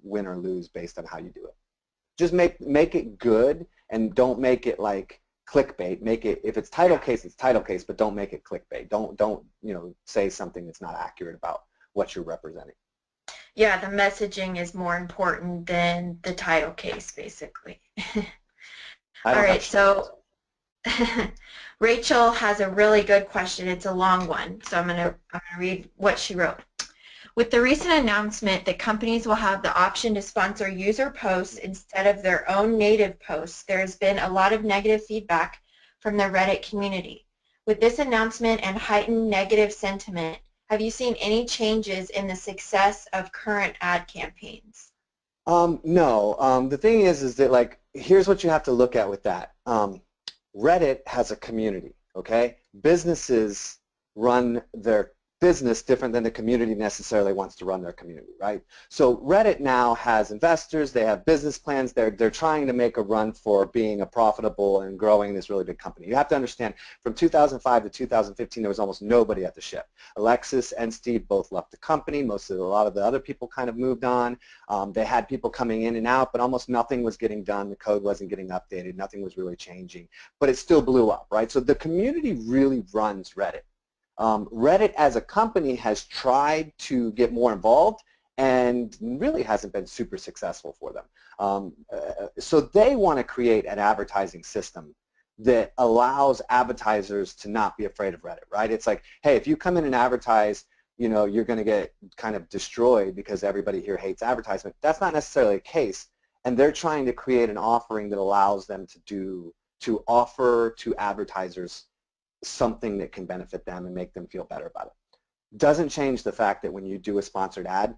win or lose based on how you do it. Just make it good, and don't make it like clickbait. Make it, if it's title case, it's title case, but don't make it clickbait. Don't say something that's not accurate about what you're representing. Yeah, the messaging is more important than the title case, basically. I All don't have right, short so Rachel has a really good question. It's a long one, so I'm gonna read what she wrote. With the recent announcement that companies will have the option to sponsor user posts instead of their own native posts, there has been a lot of negative feedback from the Reddit community. With this announcement and heightened negative sentiment, have you seen any changes in the success of current ad campaigns? No. The thing is that like, here's what you have to look at with that. Reddit has a community, okay? Businesses run their business different than the community necessarily wants to run their community, right? So Reddit now has investors, they have business plans, they're trying to make a run for being a profitable and growing this really big company. You have to understand, from 2005 to 2015, there was almost nobody at the ship. Alexis and Steve both left the company. A lot of the other people kind of moved on. They had people coming in and out, but almost nothing was getting done. The code wasn't getting updated. Nothing was really changing, but it still blew up, right? So the community really runs Reddit. Reddit as a company has tried to get more involved and really hasn't been super successful for them. So they want to create an advertising system that allows advertisers to not be afraid of Reddit, right? It's like, hey, if you come in and advertise, you're going to get kind of destroyed because everybody here hates advertisement. That's not necessarily the case, and they're trying to create an offering that allows them to offer to advertisers something that can benefit them and make them feel better about it. Doesn't change the fact that when you do a sponsored ad,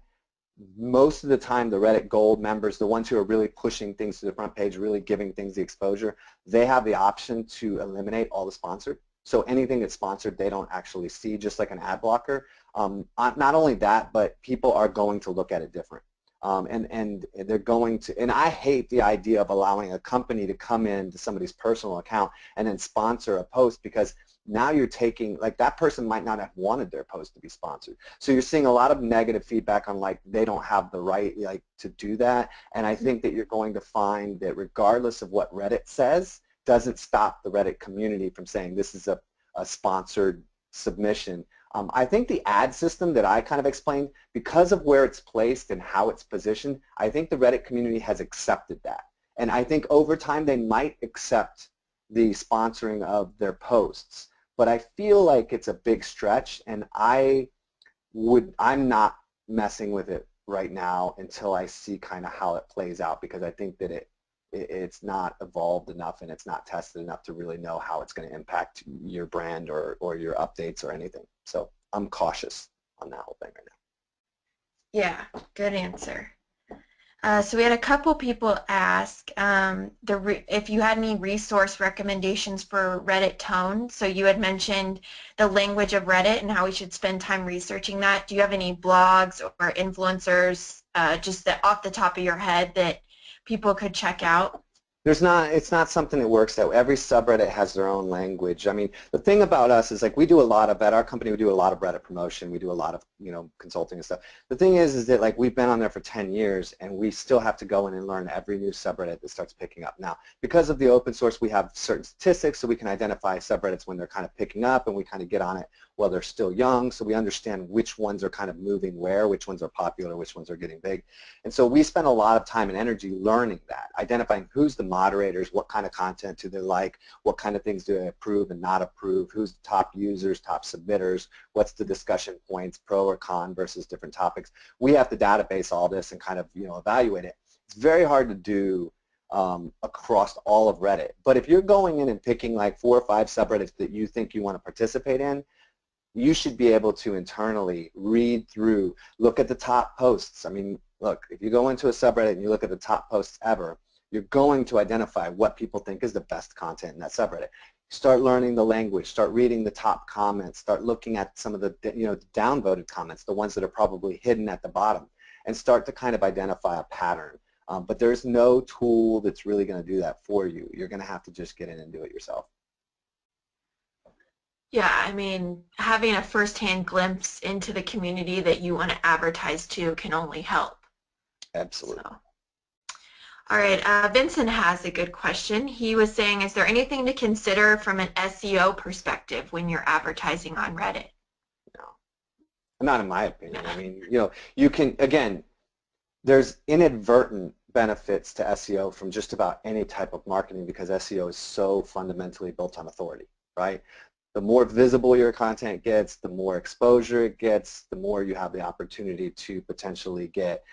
most of the time the Reddit Gold members, the ones who are really pushing things to the front page, really giving things the exposure, they have the option to eliminate all the sponsored. So anything that's sponsored, they don't actually see, just like an ad blocker. Not only that, but people are going to look at it different. And they're going to, and I hate the idea of allowing a company to come into somebody's personal account and then sponsor a post, because now you're taking, like, that person might not have wanted their post to be sponsored. So you're seeing a lot of negative feedback on, like, they don't have the right, like, to do that. And I think that you're going to find that regardless of what Reddit says, doesn't stop the Reddit community from saying this is a sponsored submission. I think the ad system that I kind of explained, because of where it's placed and how it's positioned, I think the Reddit community has accepted that. And I think over time they might accept the sponsoring of their posts. but I feel like it's a big stretch, and I'm not messing with it right now until I see kind of how it plays out, because I think that it's not evolved enough and it's not tested enough to really know how it's going to impact your brand or your updates or anything. So I'm cautious on that whole thing right now. Yeah, good answer. So we had a couple people ask if you had any resource recommendations for Reddit tone. So you had mentioned the language of Reddit and how we should spend time researching that. Do you have any blogs or influencers just off the top of your head that people could check out? It's not something that works that way. Every subreddit has their own language. I mean, the thing about us is like at our company we do a lot of Reddit promotion. We do a lot of, consulting and stuff. The thing is that like we've been on there for 10 years and we still have to go in and learn every new subreddit that starts picking up. Now, because of the open source, we have certain statistics so we can identify subreddits when they're kind of picking up, and we kind of get on it while they're still young, so we understand which ones are kind of moving where, which ones are popular, which ones are getting big. And so we spend a lot of time and energy learning that, identifying who's the moderators, what kind of content do they like, what kind of things do they approve and not approve, who's the top users, top submitters, what's the discussion points, pro or con versus different topics. We have to database all this and kind of evaluate it. It's very hard to do across all of Reddit. But if you're going in and picking like 4 or 5 subreddits that you think you want to participate in, you should be able to internally read through, look at the top posts. I mean, look, if you go into a subreddit and you look at the top posts ever, you're going to identify what people think is the best content in that subreddit. Start learning the language, start reading the top comments, start looking at some of the downvoted comments, the ones that are probably hidden at the bottom, and start to kind of identify a pattern. But there's no tool that's really going to do that for you. You're going to have to just get in and do it yourself. Yeah, I mean, having a firsthand glimpse into the community that you want to advertise to can only help. Absolutely. So. All right, Vincent has a good question. He was saying, is there anything to consider from an SEO perspective when you're advertising on Reddit? No, not in my opinion. I mean, you can, again, there's inadvertent benefits to SEO from just about any type of marketing, because SEO is so fundamentally built on authority, right? The more visible your content gets, the more exposure it gets, the more you have the opportunity to potentially get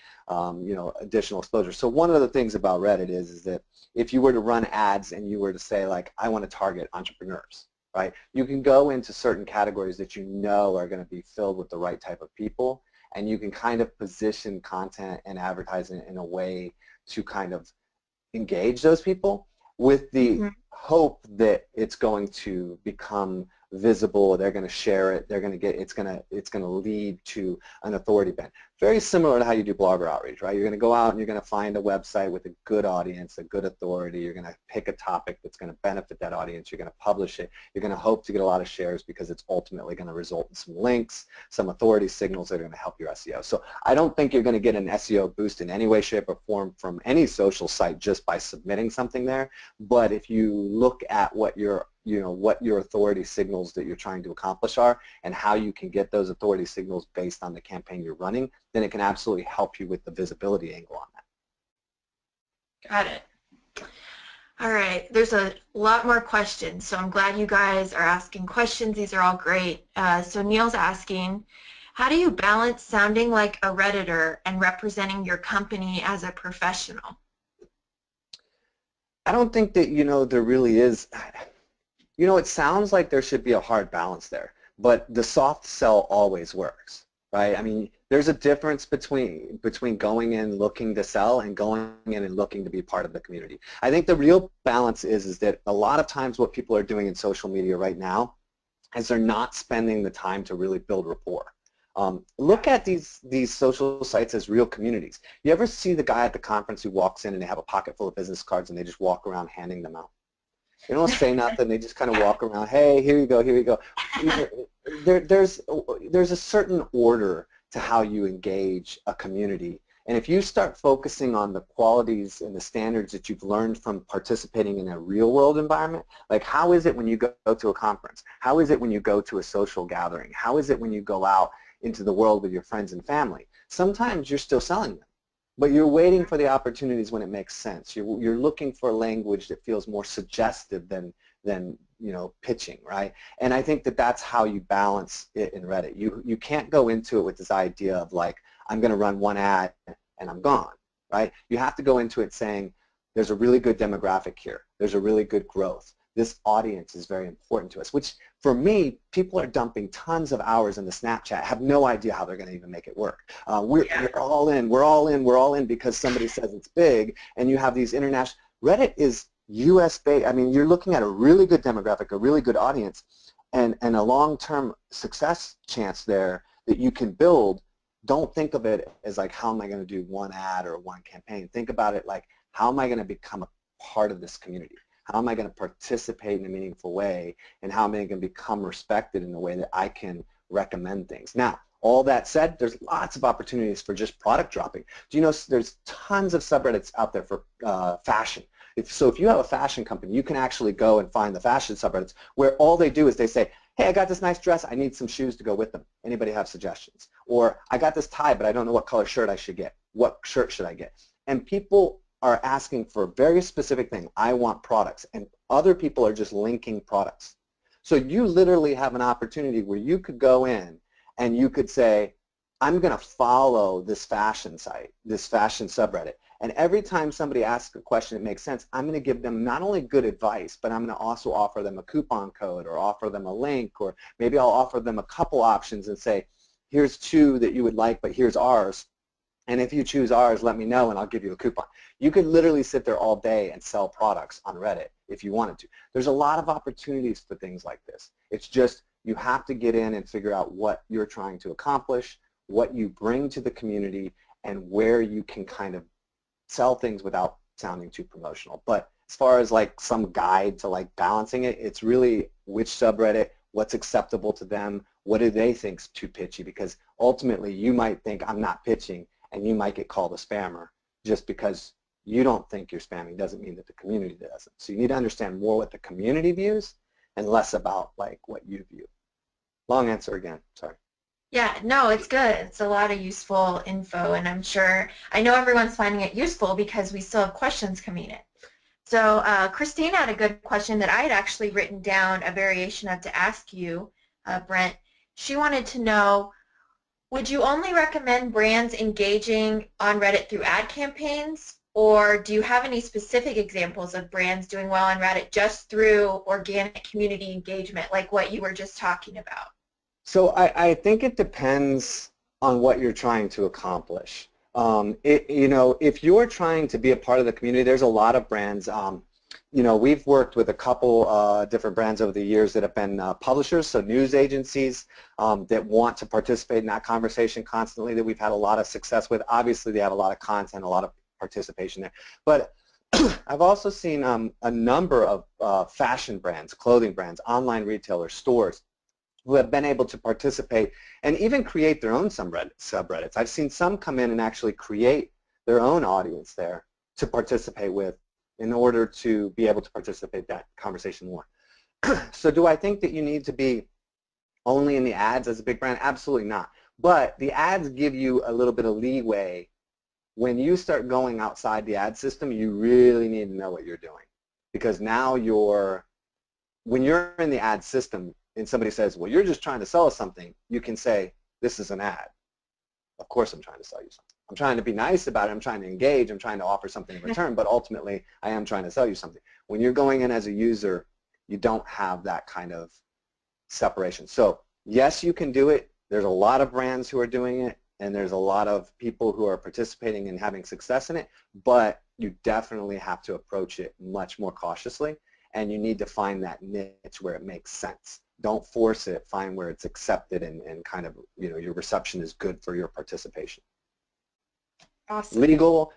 additional exposure. So one of the things about Reddit is that if you were to run ads and you were to say like, I want to target entrepreneurs, right? You can go into certain categories that you know are going to be filled with the right type of people, and you can kind of position content and advertising in a way to kind of engage those people with the hope that it's going to become visible, they're going to share it, it's going to lead to an authority bent. Very similar to how you do blogger outreach, right? You're going to go out and you're going to find a website with a good audience, a good authority. You're going to pick a topic that's going to benefit that audience. You're going to publish it. You're going to hope to get a lot of shares because it's ultimately going to result in some links, some authority signals that are going to help your SEO. So I don't think you're going to get an SEO boost in any way, shape, or form from any social site just by submitting something there. But if you look at what your authority signals that you're trying to accomplish are and how you can get those authority signals based on the campaign you're running, then it can absolutely help you with the visibility angle on that. Got it. All right, there's a lot more questions, so I'm glad you guys are asking questions. These are all great. So Neil's asking, how do you balance sounding like a Redditor and representing your company as a professional? I don't think that, there really is. It sounds like there should be a hard balance there, but the soft sell always works, right? I mean, there's a difference between going in looking to sell and going in and looking to be part of the community. I think the real balance is that a lot of times what people are doing in social media right now is they're not spending the time to really build rapport. Look at these social sites as real communities. You ever see the guy at the conference who walks in and they have a pocket full of business cards and they just walk around handing them out? They don't say nothing. They just kind of walk around. Hey, here you go, here you go. There's a certain order to how you engage a community. And if you start focusing on the qualities and the standards that you've learned from participating in a real-world environment, like how is it when you go to a conference? How is it when you go to a social gathering? How is it when you go out into the world with your friends and family? Sometimes you're still selling them, but you're waiting for the opportunities when it makes sense. You're looking for language that feels more suggestive than than pitching, right? And I think that that's how you balance it in Reddit. You can't go into it with this idea of like, I'm going to run one ad and I'm gone, right? You have to go into it saying, there's a really good demographic here. There's a really good growth. This audience is very important to us, which for me, people are dumping tons of hours into Snapchat, have no idea how they're going to even make it work. We're all in, we're all in, we're all in because somebody says it's big, and you have these international, Reddit is US based. I mean, you're looking at a really good demographic, a really good audience, and a long-term success chance there that you can build. Don't think of it as like, how am I going to do one ad or one campaign? Think about it like, how am I going to become a part of this community? How am I going to participate in a meaningful way, and how am I going to become respected in a way that I can recommend things? Now, all that said, there's lots of opportunities for just product dropping. Do you know there's tons of subreddits out there for fashion? So if you have a fashion company, you can actually go and find the fashion subreddits where all they do is they say, hey, I got this nice dress, I need some shoes to go with them. Anybody have suggestions? Or I got this tie, but I don't know what color shirt I should get. What shirt should I get? And people are asking for a very specific thing. I want products, and other people are just linking products. So you literally have an opportunity where you could go in and you could say, I'm going to follow this fashion site, this fashion subreddit, and every time somebody asks a question that makes sense, I'm going to give them not only good advice, but I'm going to also offer them a coupon code or offer them a link, or maybe I'll offer them a couple options and say, here's two that you would like, but here's ours. And if you choose ours, let me know and I'll give you a coupon. You could literally sit there all day and sell products on Reddit if you wanted to. There's a lot of opportunities for things like this. It's just you have to get in and figure out what you're trying to accomplish, what you bring to the community, and where you can kind of sell things without sounding too promotional. But as far as like some guide to like balancing it, it's really which subreddit, what's acceptable to them, what do they think's too pitchy, because ultimately you might think I'm not pitching, and you might get called a spammer. Just because you don't think you're spamming doesn't mean that the community doesn't. So you need to understand more what the community views and less about like what you view. Long answer again, sorry. Yeah, no, it's good. It's a lot of useful info, and I know everyone's finding it useful because we still have questions coming in. So Christine had a good question that I had actually written down a variation of to ask you, Brent. She wanted to know, would you only recommend brands engaging on Reddit through ad campaigns, or do you have any specific examples of brands doing well on Reddit just through organic community engagement, like what you were just talking about? So I think it depends on what you're trying to accomplish. If you're trying to be a part of the community, there's a lot of brands. We've worked with a couple different brands over the years that have been publishers, so news agencies that want to participate in that conversation constantly, that we've had a lot of success with. Obviously, they have a lot of content, a lot of participation there. But I've also seen a number of fashion brands, clothing brands, online retailers, stores, who have been able to participate and even create their own subreddits. I've seen some come in and actually create their own audience there to participate with in order to be able to participate in that conversation more. So do I think that you need to be only in the ads as a big brand? Absolutely not. But the ads give you a little bit of leeway. When you start going outside the ad system, you really need to know what you're doing, because now when you're in the ad system and somebody says, well, you're just trying to sell us something, you can say, this is an ad. Of course I'm trying to sell you something. I'm trying to be nice about it. I'm trying to engage. I'm trying to offer something in return, but ultimately I am trying to sell you something. When you're going in as a user, you don't have that kind of separation. So yes, you can do it. There's a lot of brands who are doing it, and there's a lot of people who are participating and having success in it, but you definitely have to approach it much more cautiously, and you need to find that niche where it makes sense. Don't force it. Find where it's accepted and kind of, your reception is good for your participation. Awesome. Legal,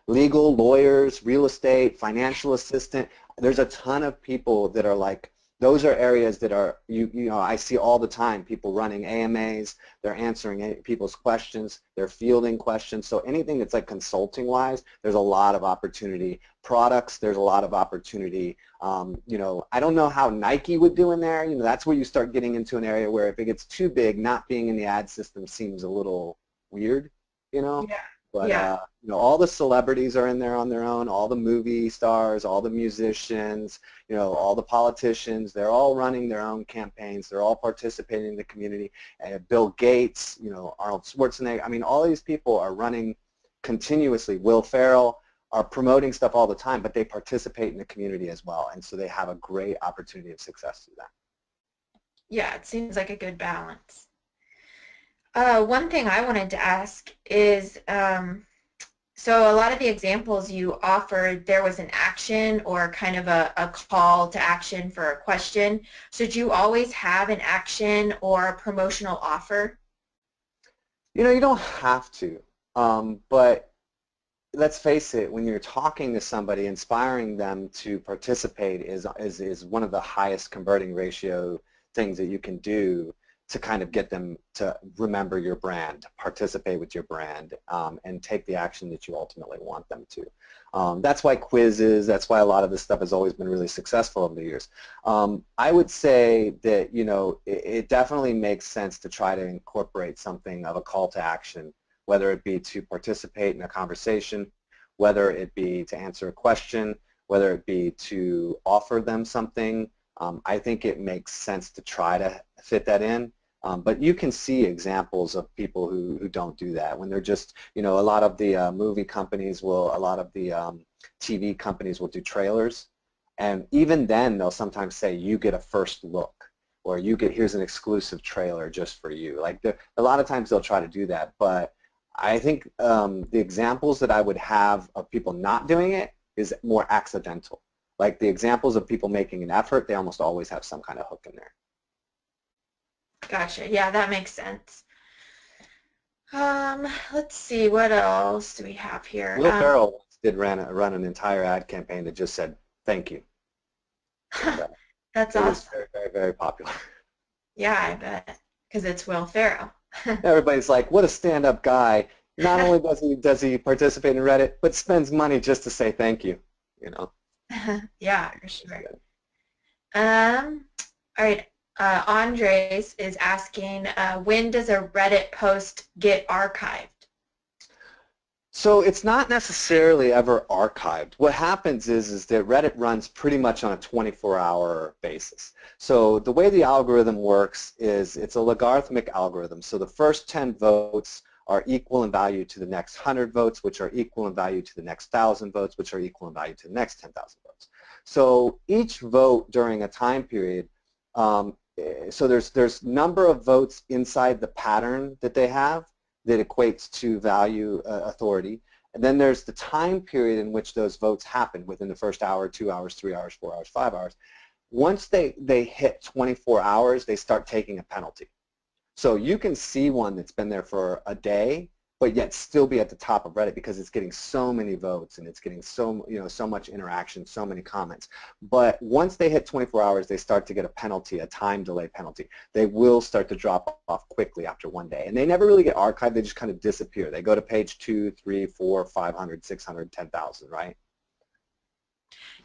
lawyers, real estate, financial assistant. There's a ton of people that are like, those are areas that are, I see all the time people running AMAs, they're answering people's questions, they're fielding questions. So anything that's like consulting wise, there's a lot of opportunity. Products, there's a lot of opportunity. I don't know how Nike would do in there. That's where you start getting into an area where if it gets too big, not being in the ad system seems a little weird, Yeah. But Yeah. you know, all the celebrities are in there on their own. All the movie stars, all the musicians, you know, all the politicians. They're all running their own campaigns. They're all participating in the community. Bill Gates, you know, Arnold Schwarzenegger. I mean, all these people are running continuously. Will Ferrell are promoting stuff all the time, but they participate in the community as well, and so they have a great opportunity of success through that. Yeah, it seems like a good balance. One thing I wanted to ask is, so a lot of the examples you offered, there was an action or kind of a call to action for a question. So do you always have an action or a promotional offer? You know, you don't have to, but let's face it, when you're talking to somebody, inspiring them to participate is one of the highest converting ratio things that you can do to kind of get them to remember your brand, participate with your brand, and take the action that you ultimately want them to. That's why quizzes, that's why a lot of this stuff has always been really successful over the years. I would say that, you know, it definitely makes sense to try to incorporate something of a call to action, whether it be to participate in a conversation, whether it be to answer a question, whether it be to offer them something. I think it makes sense to try to fit that in. But you can see examples of people who don't do that when they're just, you know, a lot of the movie companies will, a lot of the TV companies will do trailers, and even then they'll sometimes say you get a first look, or you get, here's an exclusive trailer just for you. Like a lot of times they'll try to do that, but I think the examples that I would have of people not doing it is more accidental. Like the examples of people making an effort, they almost always have some kind of hook in there. Gotcha. Yeah, that makes sense. Let's see, what else do we have here? Will Ferrell once did run an entire ad campaign that just said thank you, and That's it was awesome. very, very, very popular. Yeah, I bet, because it's Will Ferrell. Everybody's like, what a stand-up guy. Not only does he participate in Reddit, but spends money just to say thank you. You know. Yeah, for sure. Um, all right. Andres is asking, when does a Reddit post get archived? So it's not necessarily ever archived. What happens is that Reddit runs pretty much on a 24-hour basis. So the way the algorithm works is it's a logarithmic algorithm. So the first 10 votes are equal in value to the next 100 votes, which are equal in value to the next 1,000 votes, which are equal in value to the next 10,000 votes. So each vote during a time period, so there's number of votes inside the pattern that they have that equates to value authority. And then there's the time period in which those votes happen within the first hour, 2 hours, 3 hours, 4 hours, 5 hours. Once they hit 24 hours, they start taking a penalty. So you can see one that's been there for a day, but yet still be at the top of Reddit because it's getting so many votes and it's getting so, you know, so much interaction, so many comments. But once they hit 24 hours, they start to get a penalty, a time delay penalty. They will start to drop off quickly after one day. And they never really get archived. They just kind of disappear. They go to page 2, 3, 4, 500, 600, 10,000, right?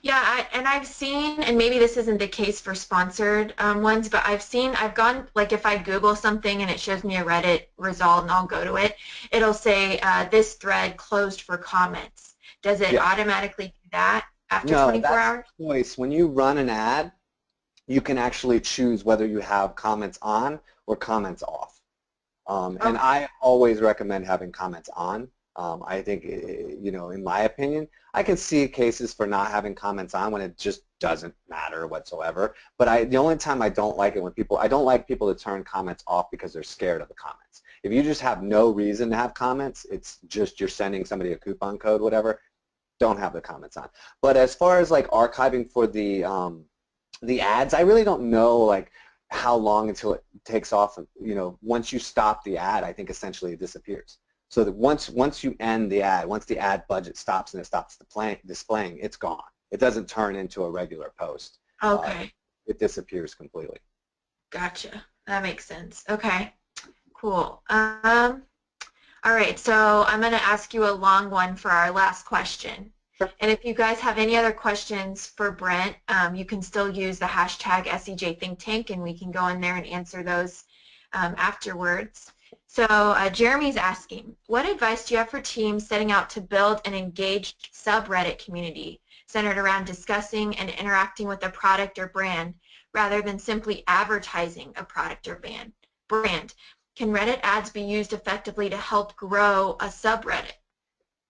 Yeah, and I've seen, and maybe this isn't the case for sponsored ones, but I've gone, like if I Google something and it shows me a Reddit result and I'll go to it, it'll say this thread closed for comments. Does it Yeah. automatically do that after No, 24 that's hours? a choice. When you run an ad, you can actually choose whether you have comments on or comments off. And Okay. I always recommend having comments on. I think, you know, in my opinion, I can see cases for not having comments on when it just doesn't matter whatsoever. But the only time I don't like it when I don't like people to turn comments off because they're scared of the comments. If you just have no reason to have comments, it's just you're sending somebody a coupon code, whatever, don't have the comments on. But as far as like archiving for the ads, I really don't know like how long until it takes off. You know, once you stop the ad, I think essentially it disappears. So that once you end the ad, once the ad budget stops and it stops displaying, it's gone. It doesn't turn into a regular post. Okay. It disappears completely. Gotcha. That makes sense. Okay. Cool. All right, so I'm going to ask you a long one for our last question. Sure. And if you guys have any other questions for Brent, you can still use the hashtag SEJ Think Tank, and we can go in there and answer those afterwards. So Jeremy's asking, what advice do you have for teams setting out to build an engaged subreddit community centered around discussing and interacting with a product or brand rather than simply advertising a product or brand? Can Reddit ads be used effectively to help grow a subreddit?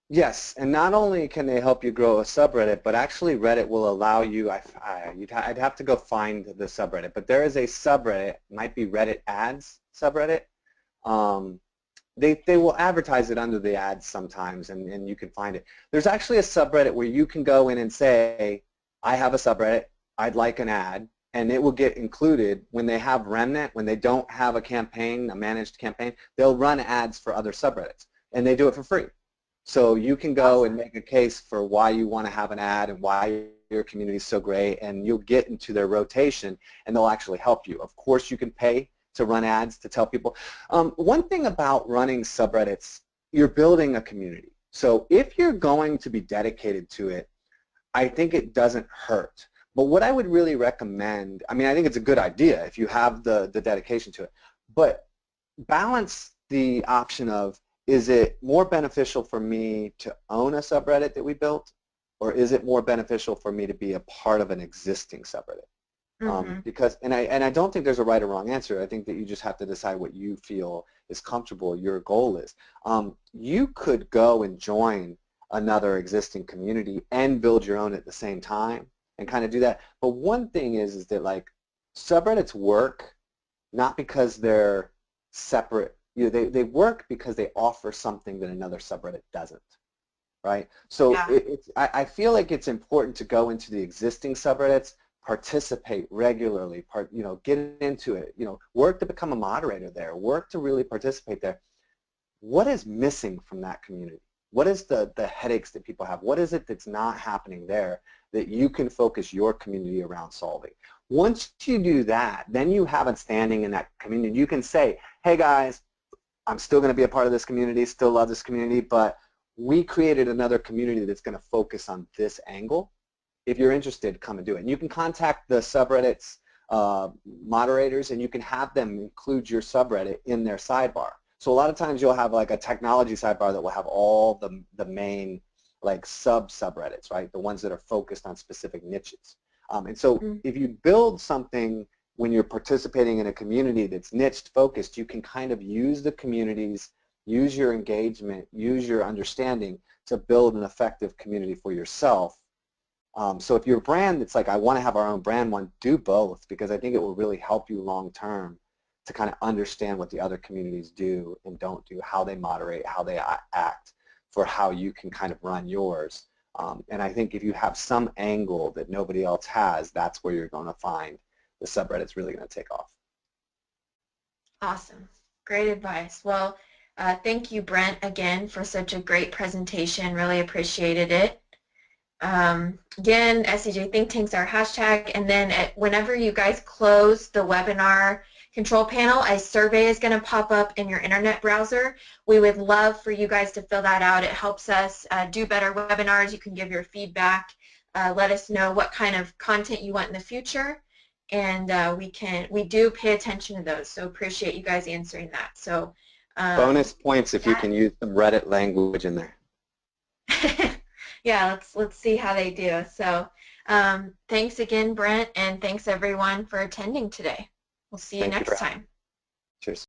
Yes, and not only can they help you grow a subreddit, but actually Reddit will allow you, I'd have to go find the subreddit, but there is a subreddit, might be Reddit ads subreddit. Um, they will advertise it under the ads sometimes, and you can find it. There's actually a subreddit where you can go in and say, I have a subreddit, I'd like an ad, and it will get included when they have remnant, when they don't have a campaign, a managed campaign, they'll run ads for other subreddits, and they do it for free. So you can go and Awesome. make a case for why you want to have an ad and why your community is so great, and you'll get into their rotation, and they'll actually help you. Of course, you can pay to run ads to tell people. One thing about running subreddits, you're building a community. So if you're going to be dedicated to it, I think it doesn't hurt. But what I would really recommend, I mean, I think it's a good idea if you have the dedication to it, but balance the option of, is it more beneficial for me to own a subreddit that we built, or is it more beneficial for me to be a part of an existing subreddit? Mm-hmm. Because, and I don't think there's a right or wrong answer. I think that you just have to decide what you feel is comfortable, your goal is. You could go and join another existing community and build your own at the same time and kind of do that. But one thing is that like subreddits work not because they're separate. They work because they offer something that another subreddit doesn't, right? So Yeah. I feel like it's important to go into the existing subreddits, participate regularly, get into it, work to become a moderator there, work to really participate there. What is missing from that community? What is the headaches that people have? What is it that's not happening there that you can focus your community around solving? Once you do that, then you have a standing in that community. You can say, hey guys, I'm still going to be a part of this community, still love this community, but we created another community that's going to focus on this angle. If you're interested, come and do it. And you can contact the subreddit's moderators, and you can have them include your subreddit in their sidebar. So a lot of times you'll have like a technology sidebar that will have all the main like subreddits, right? The ones that are focused on specific niches. And so Mm. if you build something when you're participating in a community that's niche focused, you can kind of use the communities, use your engagement, use your understanding to build an effective community for yourself. So if you're a brand that's like, I want to have our own brand one, do both, because I think it will really help you long term to kind of understand what the other communities do and don't do, how they moderate, how they act, for how you can kind of run yours. And I think if you have some angle that nobody else has, that's where you're going to find the subreddit's really going to take off. Awesome. Great advice. Well, thank you, Brent, again for such a great presentation. Really appreciated it. Again, SEJ Think Tank's our hashtag, and then whenever you guys close the webinar control panel, a survey is going to pop up in your internet browser. We would love for you guys to fill that out. It helps us do better webinars. You can give your feedback, let us know what kind of content you want in the future, and we do pay attention to those, so appreciate you guys answering that. So Bonus points if you that can use some Reddit language in there. yeah, let's see how they do. So thanks again, Brent, and thanks everyone for attending today. We'll see you Thank you for next having me. time. Cheers.